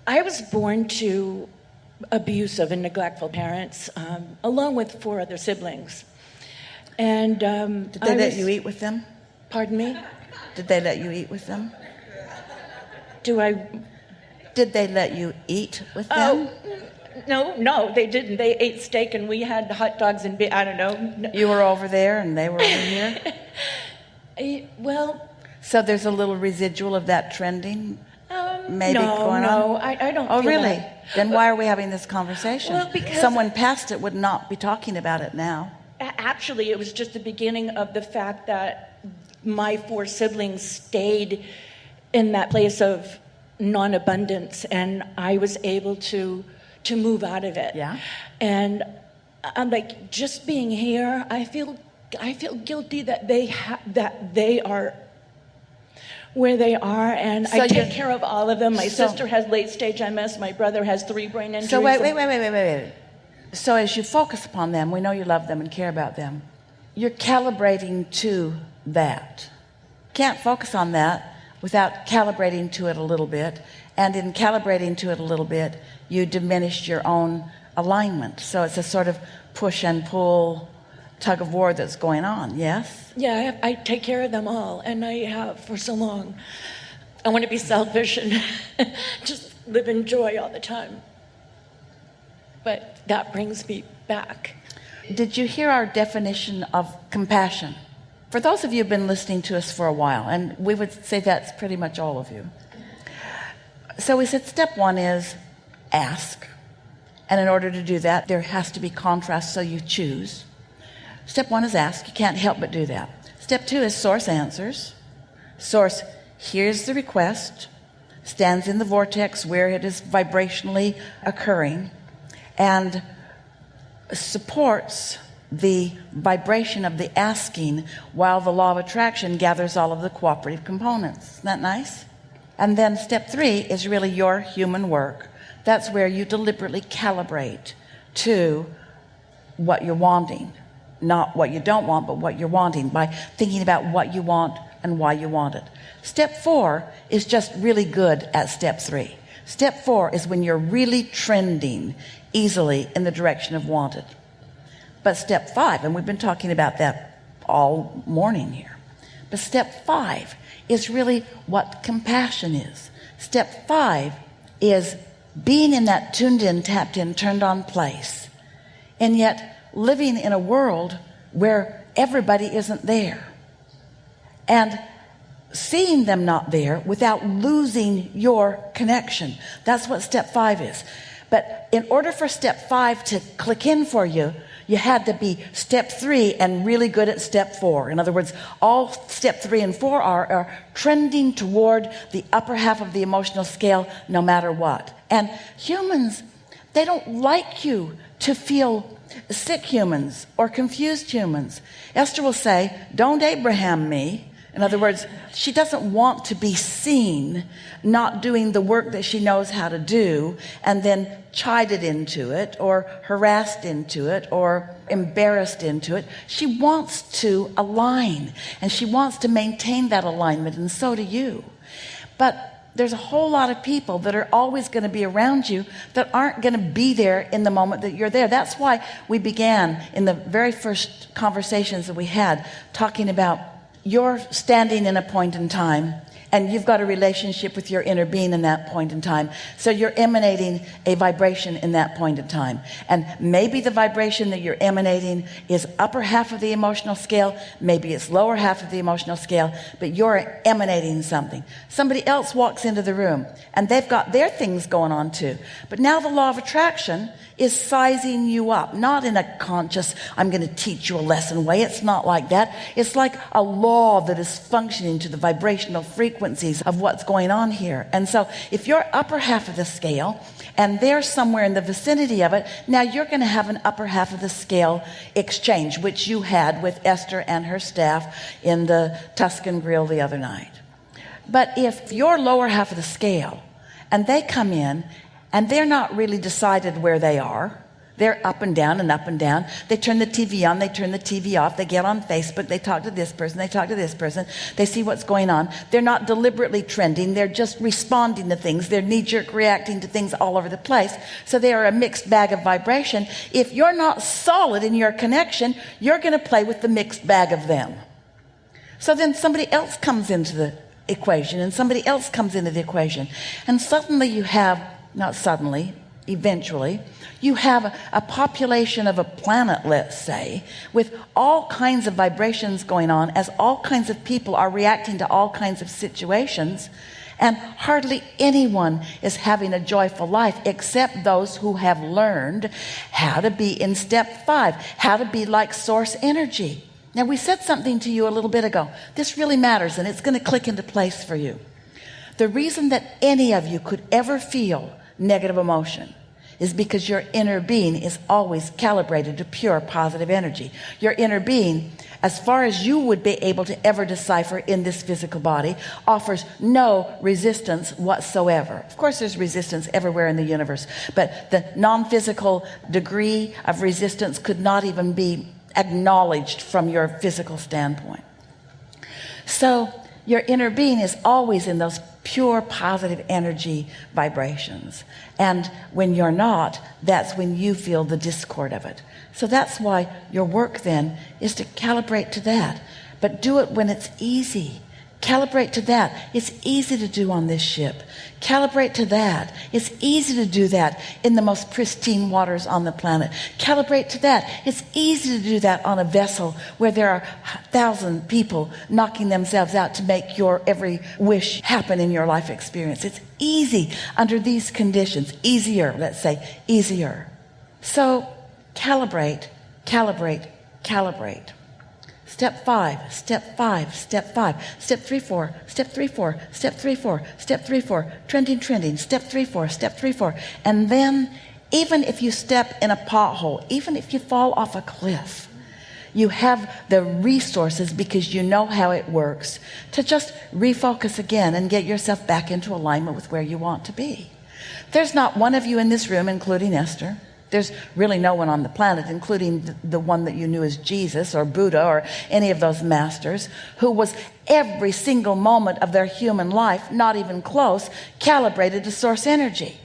I was born to abusive and neglectful parents, along with 4 other siblings. And did they let you eat with them? Pardon me? Did they let you eat with them? Did they let you eat with them? Oh, no, they didn't. They ate steak and we had hot dogs and I don't know. You were over there and they were over here? Well... So there's a little residual of that trending? Maybe no, going on? I don't Oh, feel really? that. Then why are we having this conversation? Well, because... Someone past it would not be talking about it now. Actually, it was just the beginning of the fact that my 4 siblings stayed in that place of non-abundance, and I was able to move out of it. Yeah. And I'm like, just being here, I feel guilty that they are where they are, and so I take care of all of them. My sister has late-stage MS. My brother has 3 brain injuries. So wait. So as you focus upon them, we know you love them and care about them. You're calibrating to that. Can't focus on that without calibrating to it a little bit. And in calibrating to it a little bit, you diminished your own alignment. So it's a sort of push and pull tug of war that's going on, yes? Yeah, I take care of them all, and I have for so long. I want to be selfish and just live in joy all the time. But that brings me back. Did you hear our definition of compassion? For those of you who have been listening to us for a while, and we would say that's pretty much all of you. So we said step 1 is ask. And in order to do that, there has to be contrast, so you choose. Step 1 is ask. You can't help but do that. Step 2 is source answers. Source hears the request, stands in the vortex where it is vibrationally occurring, and supports the vibration of the asking while the law of attraction gathers all of the cooperative components. Isn't that nice? And then step 3 is really your human work. That's where you deliberately calibrate to what you're wanting. Not what you don't want, but what you're wanting, by thinking about what you want and why you want it. Step 4 is just really good at step 3. Step 4 is when you're really trending easily in the direction of wanted. But step 5, and we've been talking about that all morning here, but step 5 is really what compassion is. Step 5 is being in that tuned in, tapped in, turned on place, and yet living in a world where everybody isn't there, and seeing them not there without losing your connection. That's what step 5 is. But in order for step 5 to click in for you, you had to be step 3 and really good at step 4. In other words, all step 3 and 4 are trending toward the upper half of the emotional scale no matter what. And humans, they don't like you to feel sick, humans, or confused humans. Esther will say, don't Abraham me. In other words, she doesn't want to be seen not doing the work that she knows how to do, and then chided into it, or harassed into it, or embarrassed into it. She wants to align, and she wants to maintain that alignment, and so do you. But there's a whole lot of people that are always going to be around you that aren't going to be there in the moment that you're there. That's why we began in the very first conversations that we had talking about you're standing in a point in time, and you've got a relationship with your inner being in that point in time. So you're emanating a vibration in that point in time. And maybe the vibration that you're emanating is upper half of the emotional scale. Maybe it's lower half of the emotional scale, but you're emanating something. Somebody else walks into the room and they've got their things going on too. But now the law of attraction is sizing you up, not in a conscious, I'm going to teach you a lesson way. It's not like that. It's like a law that is functioning to the vibrational frequencies of what's going on here. And so if you're upper half of the scale and they're somewhere in the vicinity of it, now you're going to have an upper half of the scale exchange, which you had with Esther and her staff in the Tuscan Grill the other night. But if you're lower half of the scale and they come in and they're not really decided where they are, They're up and down and up and down. They turn the TV on, they turn the TV off. They get on Facebook, they talk to this person, they talk to this person. They see what's going on. They're not deliberately trending. They're just responding to things. They're knee-jerk reacting to things all over the place. So they are a mixed bag of vibration. If you're not solid in your connection, you're going to play with the mixed bag of them. So then somebody else comes into the equation, and somebody else comes into the equation. And suddenly you have, not suddenly, eventually, you have a population of a planet, let's say, with all kinds of vibrations going on as all kinds of people are reacting to all kinds of situations, and hardly anyone is having a joyful life except those who have learned how to be in step 5, how to be like source energy. Now, we said something to you a little bit ago. This really matters, and it's going to click into place for you. The reason that any of you could ever feel negative emotion is because your inner being is always calibrated to pure positive energy. Your inner being, as far as you would be able to ever decipher in this physical body, offers no resistance whatsoever. Of course, there's resistance everywhere in the universe, but the non-physical degree of resistance could not even be acknowledged from your physical standpoint. So your inner being is always in those pure positive energy vibrations, and when you're not, that's when you feel the discord of it. So that's why your work then is to calibrate to that, but do it when it's easy. Calibrate to that. It's easy to do on this ship. Calibrate to that. It's easy to do that in the most pristine waters on the planet. Calibrate to that. It's easy to do that on a vessel where there are 1,000 people knocking themselves out to make your every wish happen in your life experience. It's easy under these conditions. Easier, let's say, easier. So calibrate, calibrate, calibrate. Step 5, step 5, step 5, step 3, 4, step 3, 4, step 3, 4, step 3, 4, trending, step 3, 4, step 3, 4. And then, even if you step in a pothole, even if you fall off a cliff, you have the resources, because you know how it works, to just refocus again and get yourself back into alignment with where you want to be. There's not one of you in this room, including Esther. There's really no one on the planet, including the one that you knew as Jesus or Buddha or any of those masters, who was every single moment of their human life, not even close, calibrated to source energy.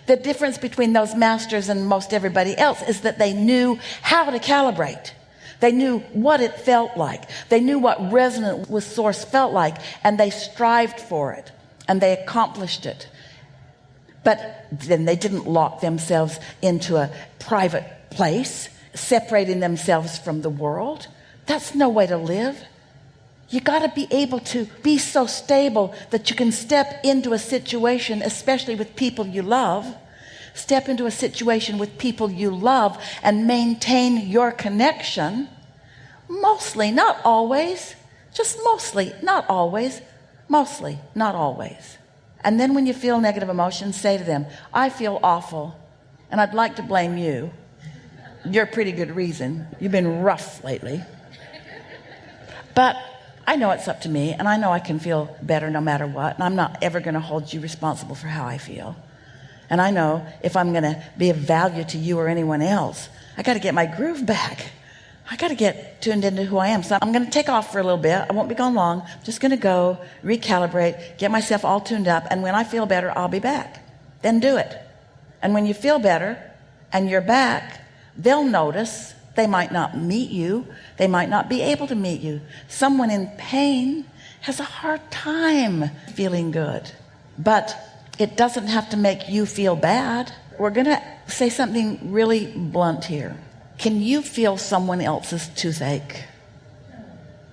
The difference between those masters and most everybody else is that they knew how to calibrate. They knew what it felt like. They knew what resonance with source felt like, and they strived for it, and they accomplished it. But then they didn't lock themselves into a private place, separating themselves from the world. That's no way to live. You got to be able to be so stable that you can step into a situation, especially with people you love, step into a situation with people you love and maintain your connection. Mostly, not always, just mostly, not always, mostly, not always. And then when you feel negative emotions, say to them, I feel awful, and I'd like to blame you. You're a pretty good reason. You've been rough lately. But I know it's up to me, and I know I can feel better no matter what, and I'm not ever going to hold you responsible for how I feel. And I know if I'm going to be of value to you or anyone else, I got to get my groove back. I got to get tuned into who I am. So I'm going to take off for a little bit. I won't be gone long. I'm just going to go recalibrate, get myself all tuned up. And when I feel better, I'll be back. Then do it. And when you feel better and you're back, they'll notice. They might not meet you. They might not be able to meet you. Someone in pain has a hard time feeling good. But it doesn't have to make you feel bad. We're going to say something really blunt here. Can you feel someone else's toothache?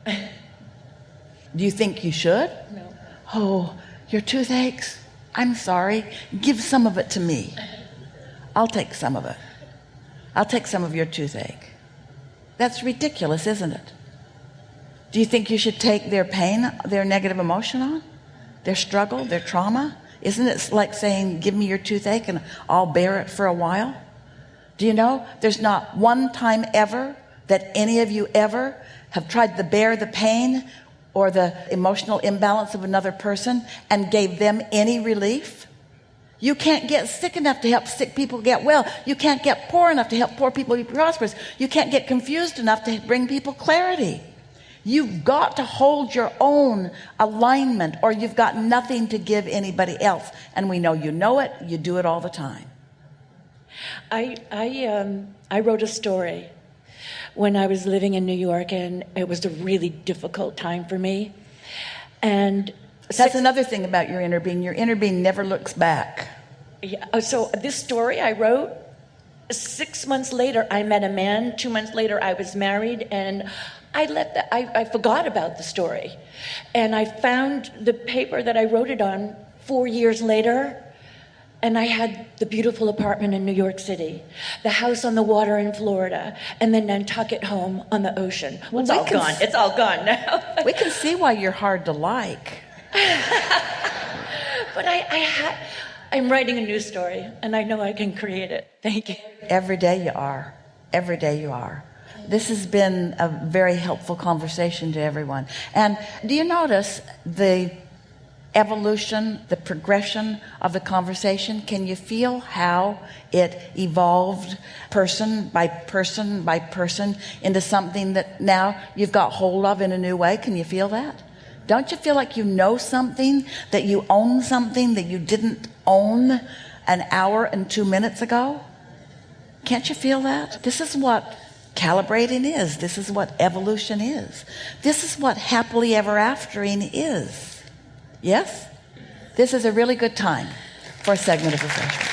Do you think you should? No. Oh, your toothaches? I'm sorry. Give some of it to me. I'll take some of it. I'll take some of your toothache. That's ridiculous, isn't it? Do you think you should take their pain, their negative emotion on? Their struggle, their trauma? Isn't it like saying, give me your toothache and I'll bear it for a while? Do you know there's not one time ever that any of you ever have tried to bear the pain or the emotional imbalance of another person and gave them any relief? You can't get sick enough to help sick people get well. You can't get poor enough to help poor people be prosperous. You can't get confused enough to bring people clarity. You've got to hold your own alignment, or you've got nothing to give anybody else. And we know it. You do it all the time. I wrote a story when I was living in New York, and it was a really difficult time for me. And that's another thing about your inner being. Your inner being never looks back. Yeah. So this story I wrote, 6 months later, I met a man. 2 months later, I was married, and I forgot about the story. And I found the paper that I wrote it on 4 years later, and I had the beautiful apartment in New York City, the house on the water in Florida, and then Nantucket home on the ocean. Well, it's all gone. It's all gone now. We can see why you're hard to like. But I'm writing a new story, and I know I can create it. Thank you. Every day you are. Every day you are. This has been a very helpful conversation to everyone. And do you notice the evolution, the progression of the conversation? Can you feel how it evolved person by person by person into something that now you've got hold of in a new way? Can you feel that? Don't you feel like you know something, that you own something that you didn't own an hour and 2 minutes ago? Can't you feel that? This is what calibrating is. This is what evolution is. This is what happily ever aftering is. Yes? This is a really good time for a segment of refreshment.